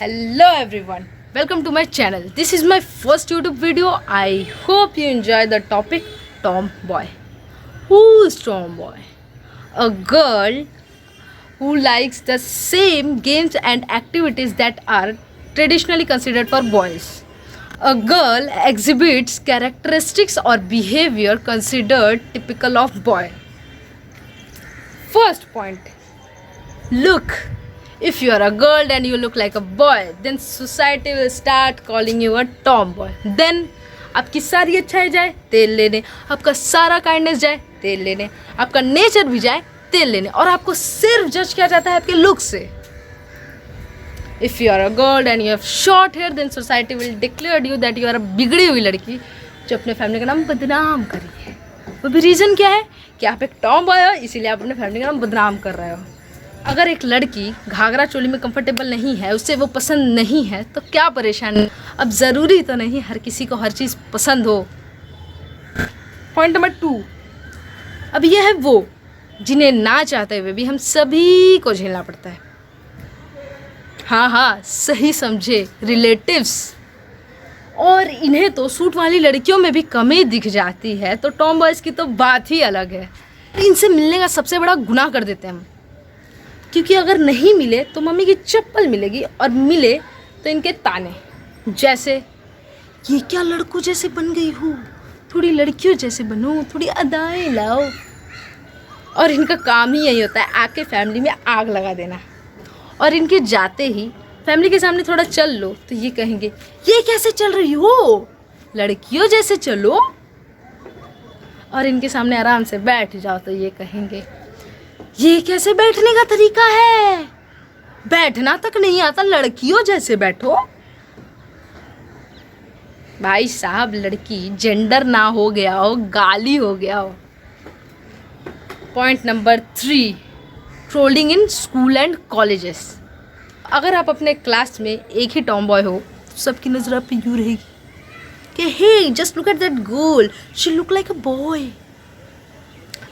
Hello everyone, welcome to my channel. This is my first YouTube video. I hope you enjoy the topic tomboy. Who is tomboy? A girl who likes the same games and activities that are traditionally considered for boys. A girl exhibits characteristics or behavior considered typical of boy. First point, look. If you are a girl and you look like a boy, then society will start calling you a tomboy. Then आपकी सारी अच्छाई जाए तेल लेने, आपका सारा kindness जाए तेल लेने, आपका नेचर भी जाए तेल लेने, और आपको सिर्फ जज किया जाता है आपके लुक से. If you are a girl and you have short hair, then society will declare you that you are a बिगड़ी हुई लड़की जो अपने फैमिली का नाम बदनाम कर रही है. वो भी रीज़न क्या है कि आप एक टॉमबॉय हो, इसीलिए आप अपने फैमिली का नाम बदनाम कर रहे हो. अगर एक लड़की घाघरा चोली में कंफर्टेबल नहीं है, उसे वो पसंद नहीं है, तो क्या परेशानी. अब ज़रूरी तो नहीं हर किसी को हर चीज़ पसंद हो. पॉइंट नंबर 2, अब ये है वो जिन्हें ना चाहते हुए भी हम सभी को झेलना पड़ता है. हाँ, सही समझे, रिलेटिव्स. और इन्हें तो सूट वाली लड़कियों में भी कमी दिख जाती है, तो टॉम बॉयज़ की तो बात ही अलग है. इनसे मिलने का सबसे बड़ा गुनाह कर देते हैं हम, क्योंकि अगर नहीं मिले तो मम्मी की चप्पल मिलेगी, और मिले तो इनके ताने. जैसे ये क्या लड़कों जैसे बन गई हो, थोड़ी लड़कियों जैसे बनो, थोड़ी अदाएं लाओ. और इनका काम ही यही होता है, आके फैमिली में आग लगा देना. और इनके जाते ही फैमिली के सामने थोड़ा चल लो तो ये कहेंगे, ये कैसे चल रही हो, लड़कियों जैसे चलो. और इनके सामने आराम से बैठ जाओ तो ये कहेंगे, ये कैसे बैठने का तरीका है, बैठना तक नहीं आता, लड़कियों जैसे बैठो. भाई साहब, लड़की जेंडर ना हो गया हो, गाली हो गया हो. Point number 3, trolling in school and colleges. अगर आप अपने क्लास में एक ही टॉम बॉय हो तो सबकी नज़र आप पे यूँ रहेगी कि hey just look at that girl, she look like a boy.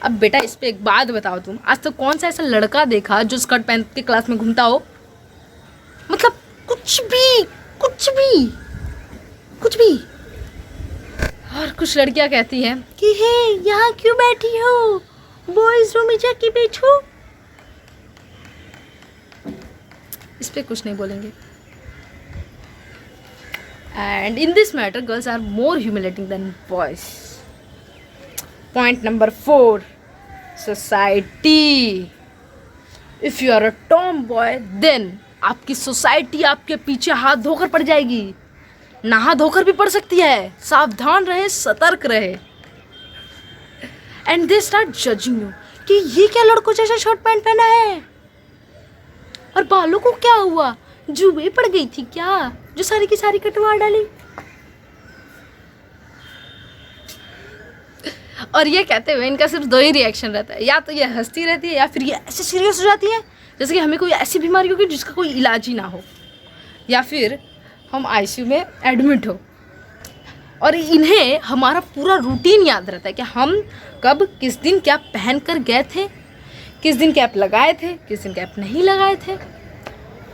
अब बेटा इस पे एक बात बताओ, तुम आज तक कौन सा ऐसा लड़का देखा जो स्कर्ट पहन के क्लास में घूमता हो. मतलब कुछ भी. और कुछ लड़कियां कहती हैं कि हे यहाँ क्यों बैठी हो, बॉयज रूम में जाके बैठो. इस पे कुछ नहीं बोलेंगे. And in this matter girls are more humiliating than boys. Point number 4, society. If you are a tomboy then आपकी सोसाइटी आपके पीछे हाथ धोकर पड़ जाएगी, नहा धोकर भी पड़ सकती है. सावधान रहे, सतर्क रहे. And they start judging you कि ये क्या लड़कों जैसा शर्ट पैंट पहना है, और बालों को क्या हुआ, जुए पड़ गई थी क्या जो सारी की सारी कटवा डाली. और ये कहते हुए इनका सिर्फ 2 ही रिएक्शन रहता है, या तो ये हंसती रहती है या फिर ये ऐसे सीरियस हो जाती है जैसे कि हमें कोई ऐसी बीमारी होगी जिसका कोई इलाज ही ना हो, या फिर हम आईसीयू में एडमिट हो. और इन्हें हमारा पूरा रूटीन याद रहता है कि हम कब किस दिन क्या पहन कर गए थे, किस दिन कैप लगाए थे, किस दिन कैप नहीं लगाए थे.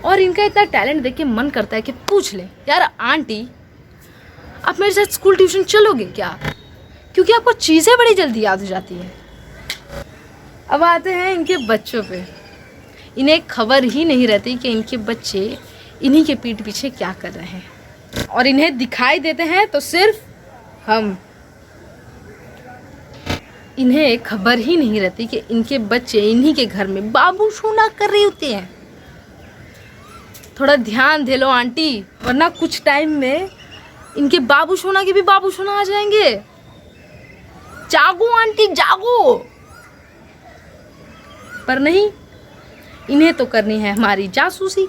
और इनका इतना टैलेंट देख के मन करता है कि पूछ ले, यार आंटी आप मेरे साथ स्कूल ट्यूशन चलोगे क्या, क्योंकि आपको चीज़ें बड़ी जल्दी याद हो जाती हैं. अब आते हैं इनके बच्चों पे. इन्हें खबर ही नहीं रहती कि इनके बच्चे इन्हीं के पीठ पीछे क्या कर रहे हैं, और इन्हें दिखाई देते हैं तो सिर्फ हम. इन्हें खबर ही नहीं रहती कि इनके बच्चे इन्हीं के घर में बाबू सोना कर रहे होते हैं. थोड़ा ध्यान दे लो आंटी, वरना कुछ टाइम में इनके बाबू सोना के भी बाबू सोना आ जाएंगे. जागो आंटी जागो. पर नहीं, इन्हें तो करनी है हमारी जासूसी.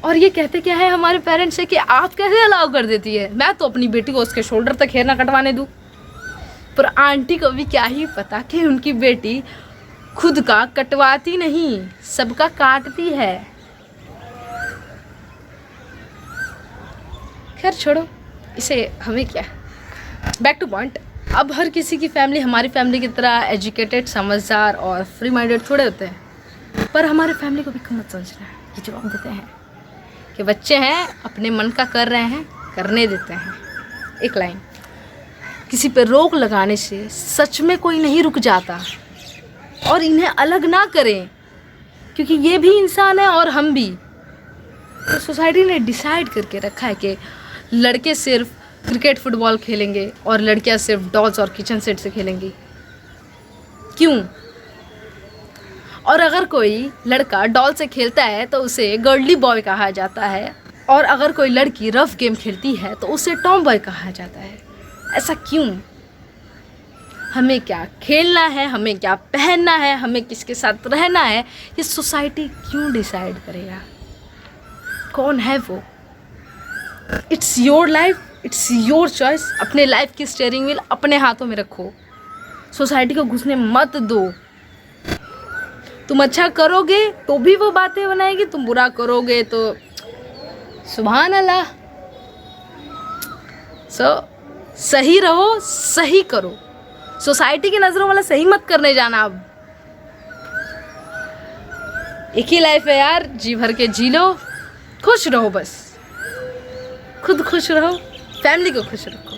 और ये कहते क्या है हमारे पेरेंट्स से कि आप कैसे अलाउ कर देती है, मैं तो अपनी बेटी को उसके शोल्डर तक हेयर ना कटवाने दूँ. पर आंटी को भी क्या ही पता कि उनकी बेटी खुद का कटवाती नहीं, सबका काटती है. खैर छोड़ो, इसे हमें क्या. Back two point. अब हर किसी की फैमिली हमारी फैमिली की तरह एजुकेटेड, समझदार और फ्री माइंडेड थोड़े होते हैं. पर हमारे फैमिली को भी कम मत समझना है. ये जवाब देते हैं कि बच्चे हैं, अपने मन का कर रहे हैं, करने देते हैं। एक लाइन, किसी पे रोक लगाने से सच में कोई नहीं रुक जाता, और इन्हें अलग ना करें क्योंकि ये भी इंसान है और हम भी। तो सोसाइटी ने डिसाइड करके रखा है कि लड़के सिर्फ क्रिकेट फुटबॉल खेलेंगे और लड़कियां सिर्फ डॉल्स और किचन सेट से खेलेंगी। क्यों? और अगर कोई लड़का डॉल से खेलता है तो उसे गर्ली बॉय कहा जाता है, और अगर कोई लड़की रफ गेम खेलती है तो उसे टॉम बॉय कहा जाता है। ऐसा क्यों? हमें क्या खेलना है, हमें क्या पहनना है, हमें किसके साथ रहना है, ये सोसाइटी क्यों डिसाइड करेगा? कौन है वो? It's your life, it's your choice. अपने लाइफ की स्टीयरिंग व्हील अपने हाथों में रखो, सोसाइटी को घुसने मत दो। तुम अच्छा करोगे तो भी वो बातें बनाएगी, तुम बुरा करोगे तो सुभान अल्लाह। सही रहो, सही करो। सोसाइटी की नज़रों वाला सही मत करने जाना। अब एक ही लाइफ है यार, जी भर के जी लो, खुश रहो बस। खुद खुश रहो, फैमिली को खुश रखो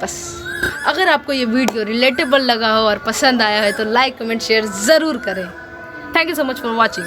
बस। अगर आपको ये वीडियो रिलेटेबल लगा हो और पसंद आया है तो लाइक, कमेंट, शेयर ज़रूर करें। Thank you so much for watching.